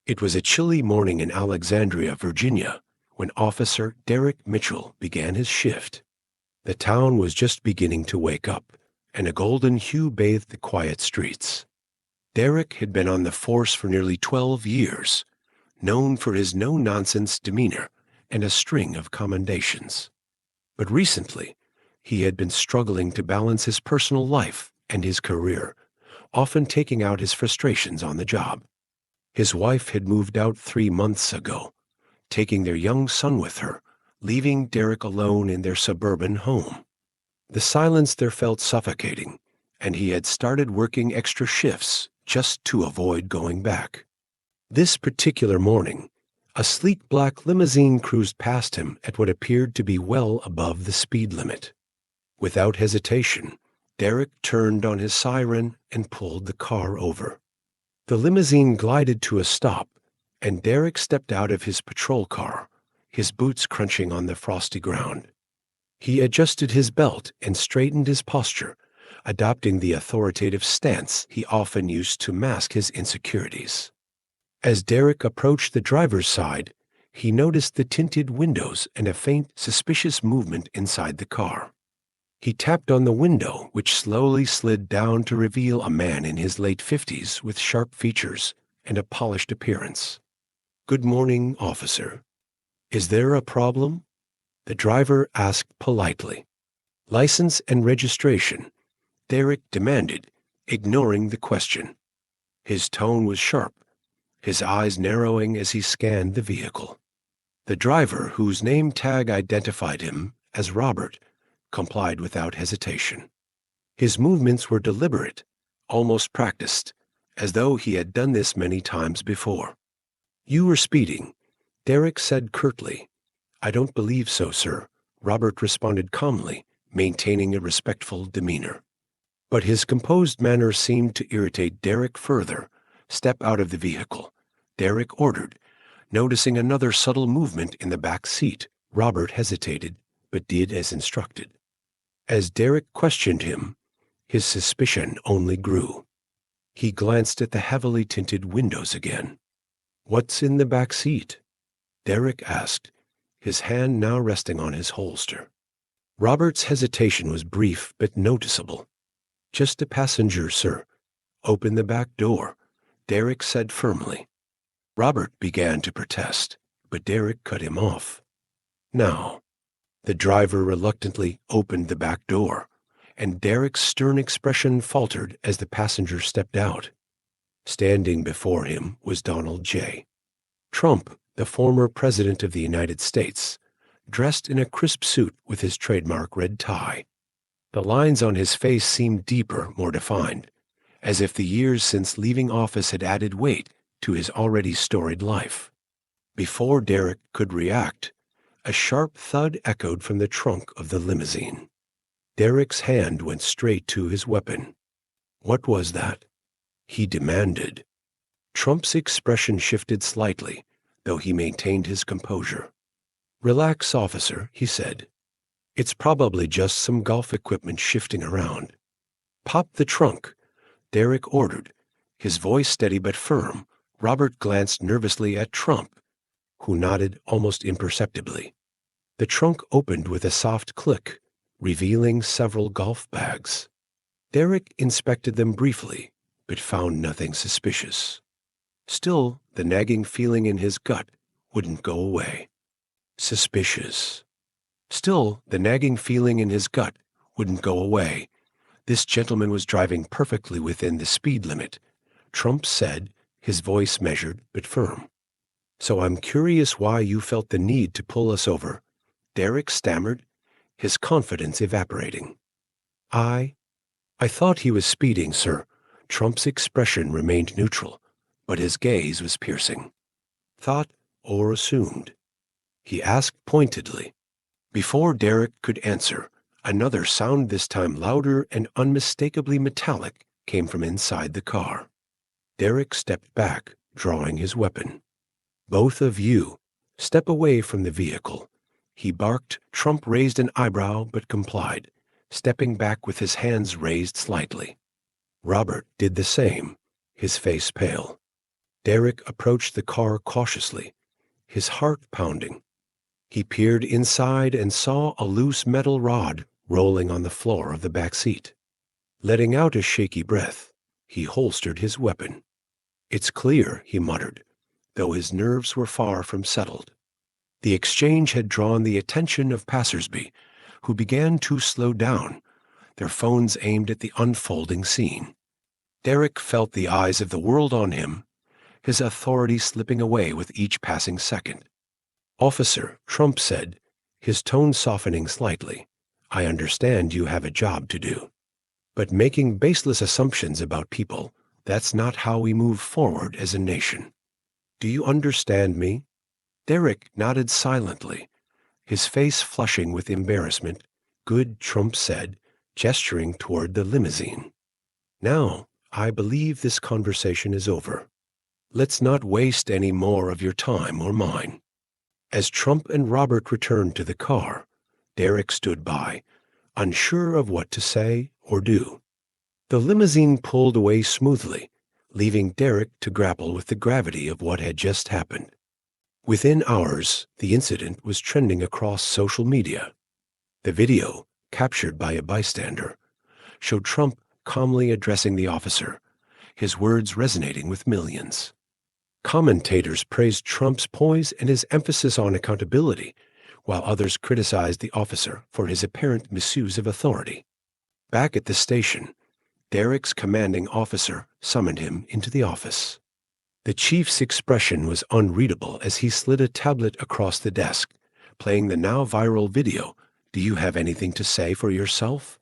It was a chilly morning in Alexandria, Virginia, when Officer Derek Mitchell began his shift. The town was just beginning to wake up, and a golden hue bathed the quiet streets. Derek had been on the force for nearly 12 years, known for his no-nonsense demeanor and a string of commendations. But recently, he had been struggling to balance his personal life and his career, often taking out his frustrations on the job. His wife had moved out 3 months ago, taking their young son with her, leaving Derek alone in their suburban home. The silence there felt suffocating, and he had started working extra shifts just to avoid going back. This particular morning, a sleek black limousine cruised past him at what appeared to be well above the speed limit. Without hesitation, Derek turned on his siren and pulled the car over. The limousine glided to a stop, and Derek stepped out of his patrol car, his boots crunching on the frosty ground. He adjusted his belt and straightened his posture, adopting the authoritative stance he often used to mask his insecurities. As Derek approached the driver's side, he noticed the tinted windows and a faint, suspicious movement inside the car. He tapped on the window, which slowly slid down to reveal a man in his late 50s with sharp features and a polished appearance. "Good morning, officer. Is there a problem?" the driver asked politely. "License and registration," Derek demanded, ignoring the question. His tone was sharp, his eyes narrowing as he scanned the vehicle. The driver, whose name tag identified him as Robert, complied without hesitation. His movements were deliberate, almost practiced, as though he had done this many times before. "You were speeding," Derek said curtly. "I don't believe so, sir," Robert responded calmly, maintaining a respectful demeanor. But his composed manner seemed to irritate Derek further. "Step out of the vehicle," Derek ordered. Noticing another subtle movement in the back seat, Robert hesitated, but did as instructed. As Derek questioned him, his suspicion only grew. He glanced at the heavily tinted windows again. "What's in the back seat?" Derek asked, his hand now resting on his holster. Robert's hesitation was brief but noticeable. "Just a passenger, sir. Open the back door," Derek said firmly. Robert began to protest, but Derek cut him off. "Now." The driver reluctantly opened the back door, and Derek's stern expression faltered as the passenger stepped out. Standing before him was Donald J. Trump, the former President of the United States, dressed in a crisp suit with his trademark red tie. The lines on his face seemed deeper, more defined, as if the years since leaving office had added weight to his already storied life. Before Derek could react, a sharp thud echoed from the trunk of the limousine. Derek's hand went straight to his weapon. "What was that?" he demanded. Trump's expression shifted slightly, though he maintained his composure. "Relax, officer," he said. "It's probably just some golf equipment shifting around." "Pop the trunk," Derek ordered, his voice steady but firm. Robert glanced nervously at Trump, who nodded almost imperceptibly. The trunk opened with a soft click, revealing several golf bags. Derek inspected them briefly, but found nothing suspicious. Still, the nagging feeling in his gut wouldn't go away. Suspicious. Still, the nagging feeling in his gut wouldn't go away. This gentleman was driving perfectly within the speed limit, Trump said, his voice measured but firm. "So I'm curious why you felt the need to pull us over," Derek stammered, his confidence evaporating. I thought he was speeding, sir." Trump's expression remained neutral, but his gaze was piercing. "Thought or assumed?" he asked pointedly. Before Derek could answer, another sound, this time louder and unmistakably metallic, came from inside the car. Derek stepped back, drawing his weapon. "Both of you, step away from the vehicle," he barked. Trump raised an eyebrow but complied, stepping back with his hands raised slightly. Robert did the same, his face pale. Derek approached the car cautiously, his heart pounding. He peered inside and saw a loose metal rod rolling on the floor of the back seat. Letting out a shaky breath, he holstered his weapon. "It's clear," he muttered, though his nerves were far from settled. The exchange had drawn the attention of passersby, who began to slow down, their phones aimed at the unfolding scene. Derek felt the eyes of the world on him, his authority slipping away with each passing second. "Officer," Trump said, his tone softening slightly, "I understand you have a job to do. But making baseless assumptions about people, that's not how we move forward as a nation. Do you understand me?" Derek nodded silently, his face flushing with embarrassment. "Good," Trump said, gesturing toward the limousine. "Now, I believe this conversation is over. Let's not waste any more of your time or mine." As Trump and Robert returned to the car, Derek stood by, unsure of what to say or do. The limousine pulled away smoothly, leaving Derek to grapple with the gravity of what had just happened. Within hours, the incident was trending across social media. The video, captured by a bystander, showed Trump calmly addressing the officer, his words resonating with millions. Commentators praised Trump's poise and his emphasis on accountability, while others criticized the officer for his apparent misuse of authority. Back at the station, Derek's commanding officer summoned him into the office. The chief's expression was unreadable as he slid a tablet across the desk, playing the now viral video. "Do you have anything to say for yourself?"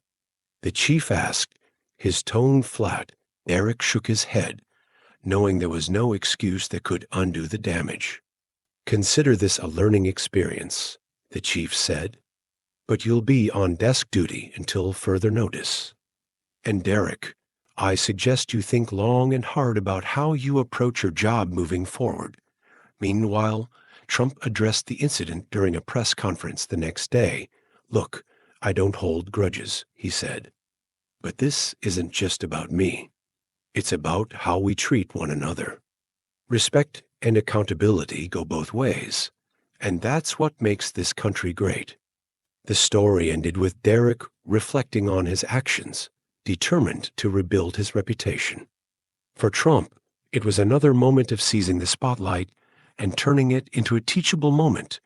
the chief asked, his tone flat. Derek shook his head, knowing there was no excuse that could undo the damage. "Consider this a learning experience," the chief said, "but you'll be on desk duty until further notice. And Derek, I suggest you think long and hard about how you approach your job moving forward." Meanwhile, Trump addressed the incident during a press conference the next day. "Look, I don't hold grudges," he said. "But this isn't just about me. It's about how we treat one another. Respect and accountability go both ways, and that's what makes this country great." The story ended with Derek reflecting on his actions, determined to rebuild his reputation. For Trump, it was another moment of seizing the spotlight and turning it into a teachable moment,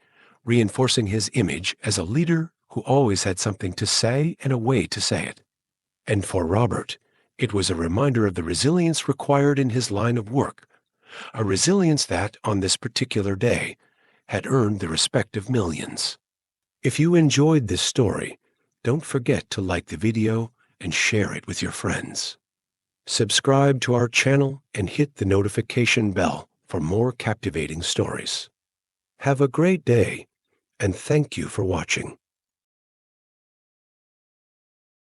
reinforcing his image as a leader who always had something to say and a way to say it. And for Robert, it was a reminder of the resilience required in his line of work, a resilience that, on this particular day, had earned the respect of millions. If you enjoyed this story, don't forget to like the video and share it with your friends. Subscribe to our channel and hit the notification bell for more captivating stories. Have a great day, and thank you for watching.